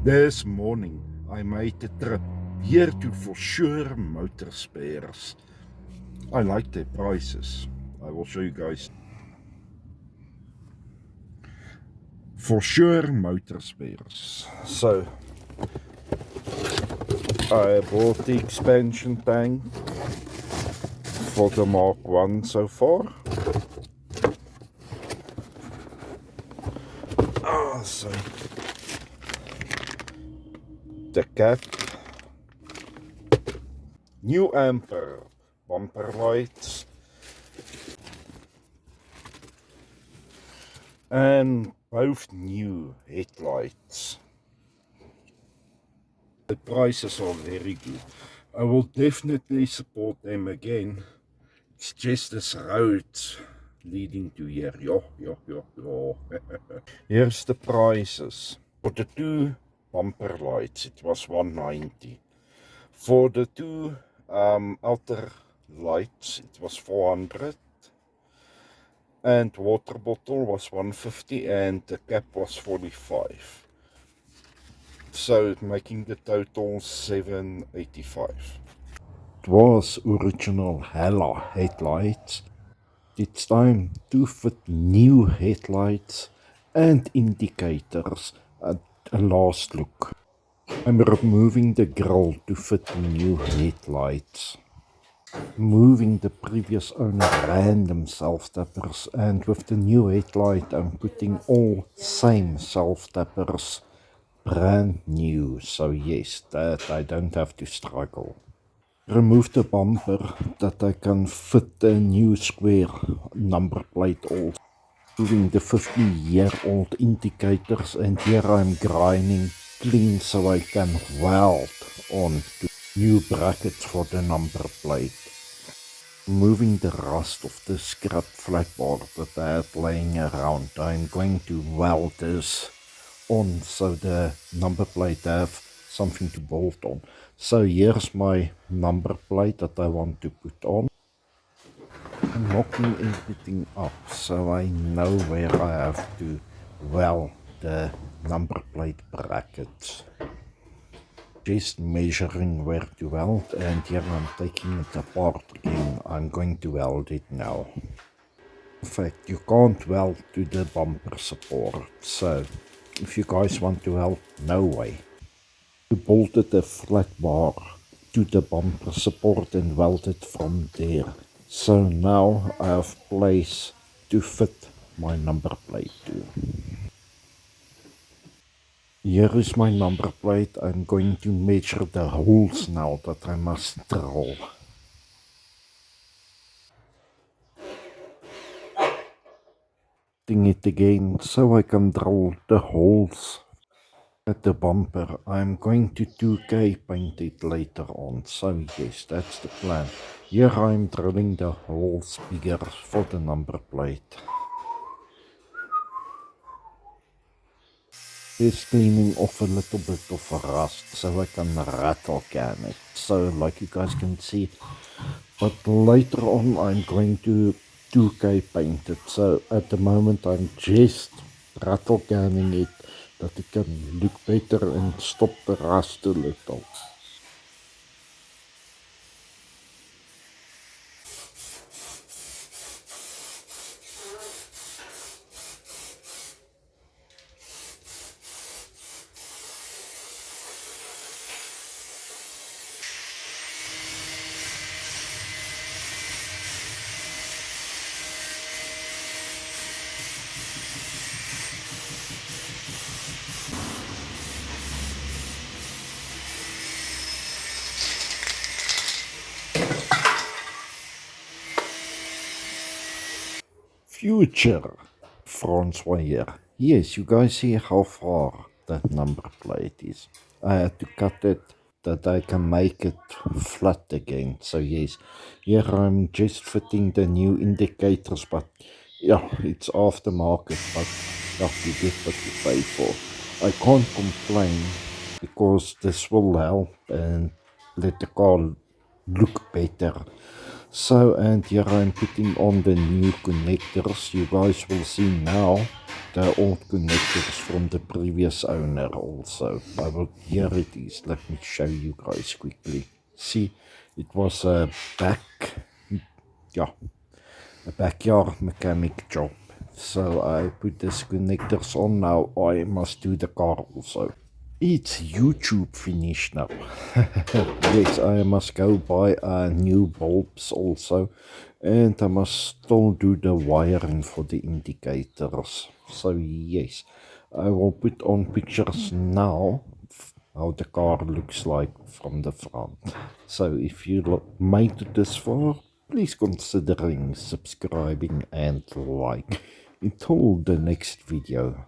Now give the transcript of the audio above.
This morning I made a trip here to For Sure Motor Spares. I like their prices. I will show you guys. For Sure Motor Spares. So I bought the expansion tank for the Mark 1 so far. So the cap, new Amper bumper lights, and both new headlights. The prices are very good. I will definitely support them again. It's just this road leading to here. Here's the prices. For the two bumper lights, it was $190. For the two outer lights, it was $400. And water bottle was $150 and the cap was $45. So making the total $785. It was original Hella headlights. It's time to fit new headlights and indicators at a last look. I'm removing the grille to fit the new headlights. Moving the previous owner random self-tappers, and with the new headlight I'm putting all same self-tappers brand new, so yes, that I don't have to struggle. Remove the bumper that I can fit the new square number plate also. Moving the 50-year-old indicators, and here I'm grinding clean so I can weld on to new brackets for the number plate. Moving the rust of the scrap flat bar that I had laying around, I'm going to weld this on so the number plate have something to bolt on. So here's my number plate that I want to put on. I'm mocking everything up so I know where I have to weld the number plate brackets. Just measuring where to weld, and here I'm taking it apart again. I'm going to weld it now. In fact, you can't weld to the bumper support, so if you guys want to weld, no way. You bolted the flat bar to the bumper support and welded from there. So now I have place to fit my number plate to. Here is my number plate. I'm going to measure the holes now that I must drill. Doing it again so I can drill the holes at the bumper. I'm going to 2K paint it later on, so yes, that's the plan. Here I'm drilling the holes bigger for the number plate. Just cleaning off a little bit of rust so I can rattle can it, so like you guys can see. But later on I'm going to 2K paint it, so at the moment I'm just rattle canning it that it can look better and stop the rust a little. Future Francois here. Yes, you guys see how far that number plate is. I had to cut it that I can make it flat again. So yes, here I'm just fitting the new indicators, but yeah, it's aftermarket, but yeah, you get what you pay for. I can't complain because this will help and let the car look better. So, and here I'm putting on the new connectors. You guys will see now the old connectors from the previous owner also. Here it is. Let me show you guys quickly. See, it was a backyard mechanic job. So I put these connectors on. Now I must do the car also. It's YouTube finished now. Yes, I must go buy new bulbs also, and I must still do the wiring for the indicators. So yes, I will put on pictures now how the car looks like from the front. So if you made it this far, please considering subscribing and like. Until the next video.